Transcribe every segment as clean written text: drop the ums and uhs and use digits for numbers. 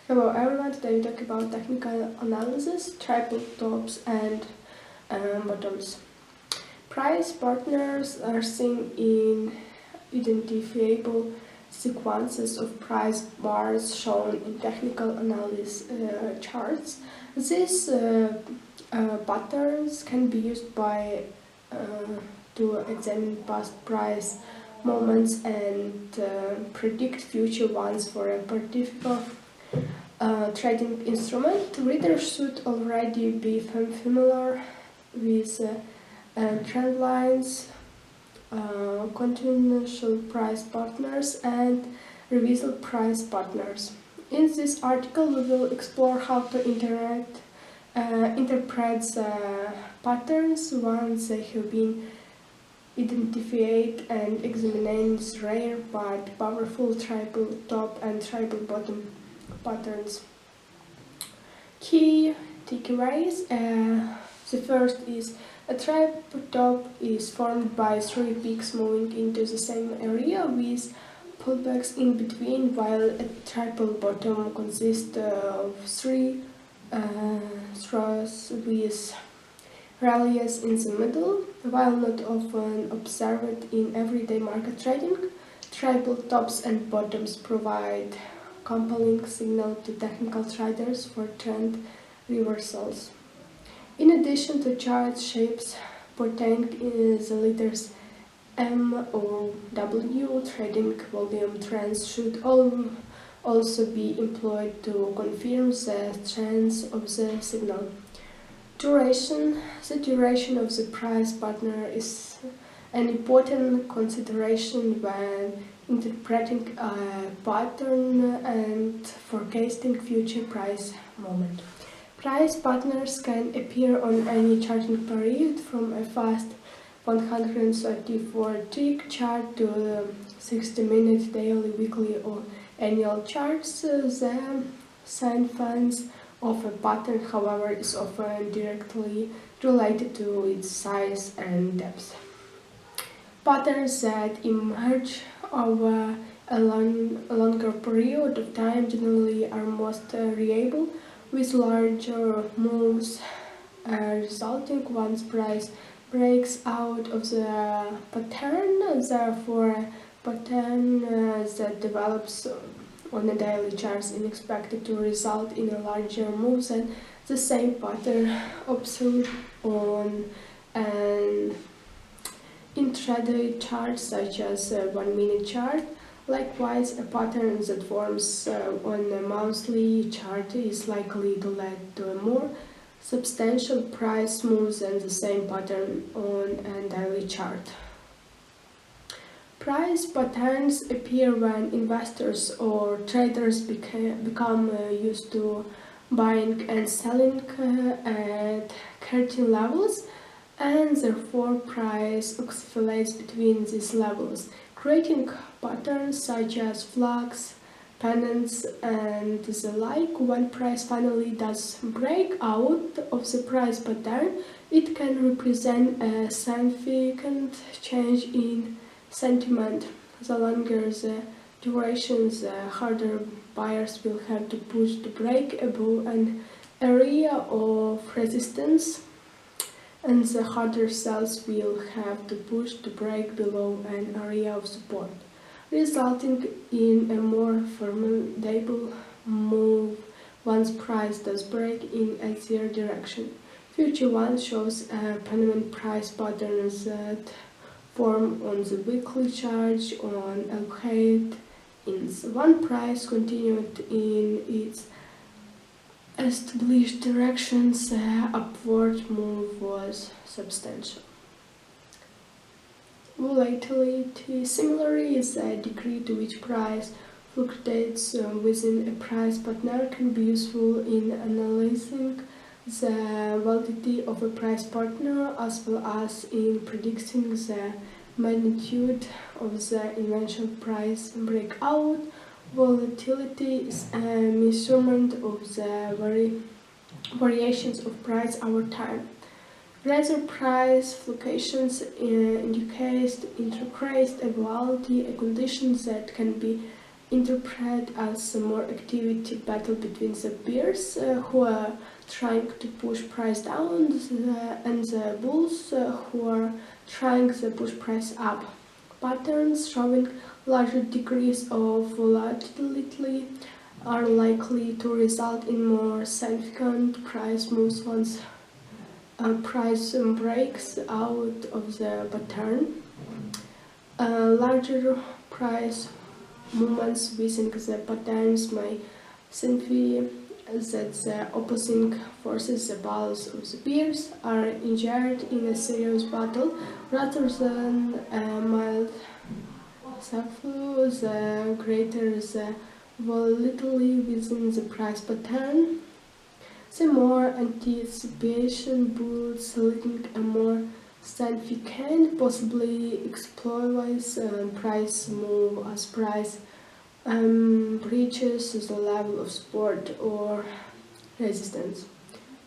Hello everyone, today we talk about technical analysis, triple tops and bottoms. Price partners are seen in identifiable sequences of price bars shown in technical analysis charts. These patterns can be used by to examine past price moments and predict future ones for a particular trading instrument. Readers should already be familiar with trend lines, continual price partners, and reversal price partners. In this article, we will explore how to interpret the patterns once they have been identified and examine rare but powerful triple top and triple bottom patterns. Key takeaways. The first is a triple top is formed by three peaks moving into the same area with pullbacks in between, while a triple bottom consists of three throws with rallies in the middle. While not often observed in everyday market trading, triple tops and bottoms provide compelling signal to technical traders for trend reversals. In addition to chart shapes portraying the letters M or W, trading volume trends should also be employed to confirm the strength of the signal. Duration. The duration of the price pattern is an important consideration when interpreting a pattern and forecasting future price movement. Price patterns can appear on any charting period, from a fast 134-tick chart to 60-minute, daily, weekly, or annual charts. The significance of a pattern, however, is often directly related to its size and depth. Patterns that emerge over a longer period of time generally are most reliable, with larger moves resulting once price breaks out of the pattern. Therefore, a pattern that develops on a daily chart is expected to result in a larger move than the same pattern observed on an intraday chart, such as a 1-minute chart. Likewise, a pattern that forms on a monthly chart is likely to lead to a more substantial price move than the same pattern on a daily chart. Price patterns appear when investors or traders become used to buying and selling at certain levels, and therefore price oscillates between these levels, creating patterns such as flags, pennants, and the like. When price finally does break out of the price pattern, it can represent a significant change in sentiment. The longer the duration, the harder buyers will have to push to break above an area of resistance, and the harder sellers will have to push to break below an area of support, resulting in a more formidable move once price does break in either direction. Future one shows a permanent price patterns that form on the weekly chart on allocate in one price continued in its established directions. The upward move was substantial. Volatility. Similarly, the degree to which price fluctuates within a price pattern can be useful in analyzing the validity of a price partner, as well as in predicting the magnitude of the eventual price breakout. Volatility is a measurement of the variations of price over time. Rather, price fluctuations indicate intercrest volatility, a condition that can be interpret as a more activity battle between the peers who are trying to push price down and the bulls who are trying to push price up. Patterns showing larger degrees of volatility are likely to result in more significant price moves once a price breaks out of the pattern. Larger price movements within the patterns may signify that the opposing forces, the balance of the peers, are injured in a serious battle rather than a mild scuffle. The greater the volatility within the price pattern, the more anticipation builds, leading a more significant, possibly explosive price move as price reaches the level of support or resistance.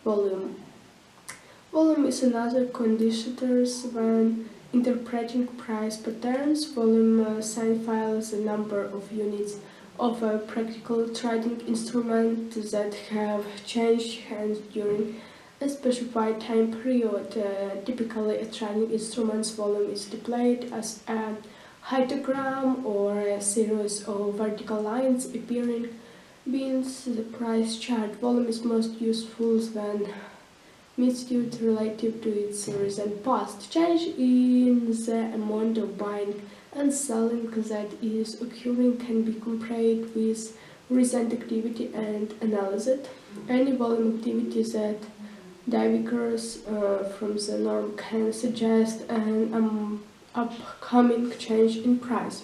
Volume. Volume is another conditioner when interpreting price patterns. Volume signifies the number of units of a practical trading instrument that have changed hands during a specified time period. Typically, a trading instrument's volume is displayed as a histogram or a series of vertical lines appearing beneath the price chart. Volume is most useful when measured relative to its recent past. Change in the amount of buying and selling that is occurring can be compared with recent activity and analyzed. Any volume activity that diverges from the norm can suggest an upcoming change in price.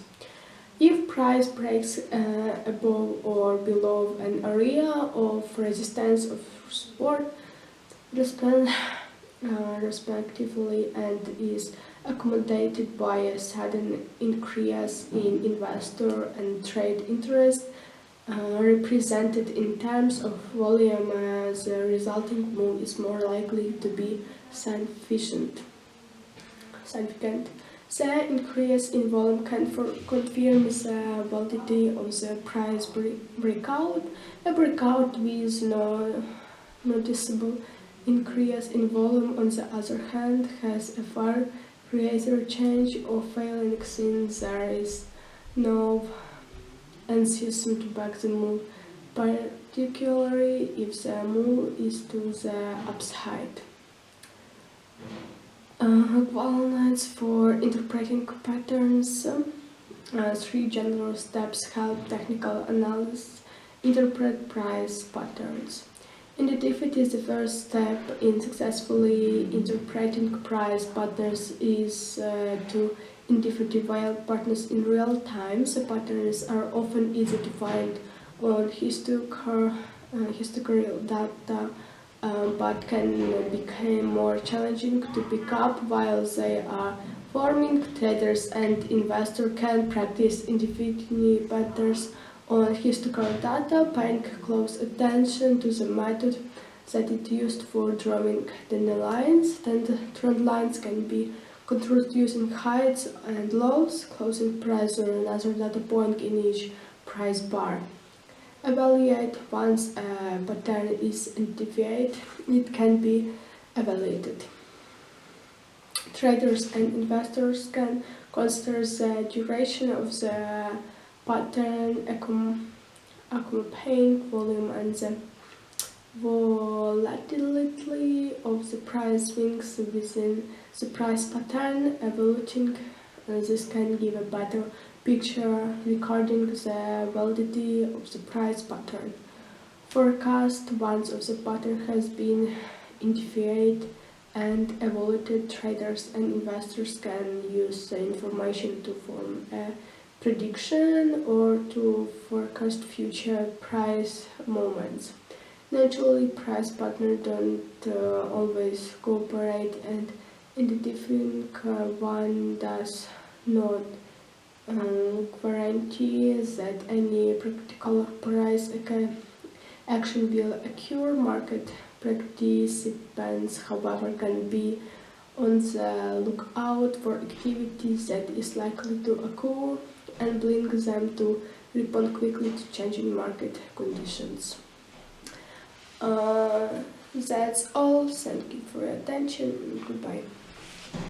If price breaks above or below an area of resistance or support, respectively, and is accommodated by a sudden increase in investor and trade interest, represented in terms of volume, the resulting move is more likely to be significant. The increase in volume can confirm the validity of the price breakout. A breakout with no noticeable increase in volume, on the other hand, has a far greater chance of failing since there is no enthusiasm to back the move, particularly if the move is to the upside. Walnuts for interpreting patterns. Three general steps help technical analysts interpret price patterns. Intuitivity is the first step in successfully interpreting price patterns is to identify wild patterns in real time. The patterns are often easy to find on historical data, but can become more challenging to pick up while they are forming. Traders and investors can practice identifying patterns on historical data, paying close attention to the method that is used for drawing the lines. Then the trend lines can be controlled using highs and lows, closing price or another data point in each price bar. Evaluate once a pattern is identified, it can be evaluated. Traders and investors can consider the duration of the pattern, accompanying volume, and the volatility of the price swings within the price pattern. Evaluating this can give a better picture regarding the validity of the price pattern. Forecast once the pattern has been identified and evaluated, traders and investors can use the information to form a prediction or to forecast future price movements. Naturally, price patterns don't always cooperate, and identifying one does not guarantee that any particular price action will occur. Market participants, however, can be on the lookout for activity that is likely to occur and bring them to respond quickly to changing market conditions. That's all. Thank you for your attention. Goodbye.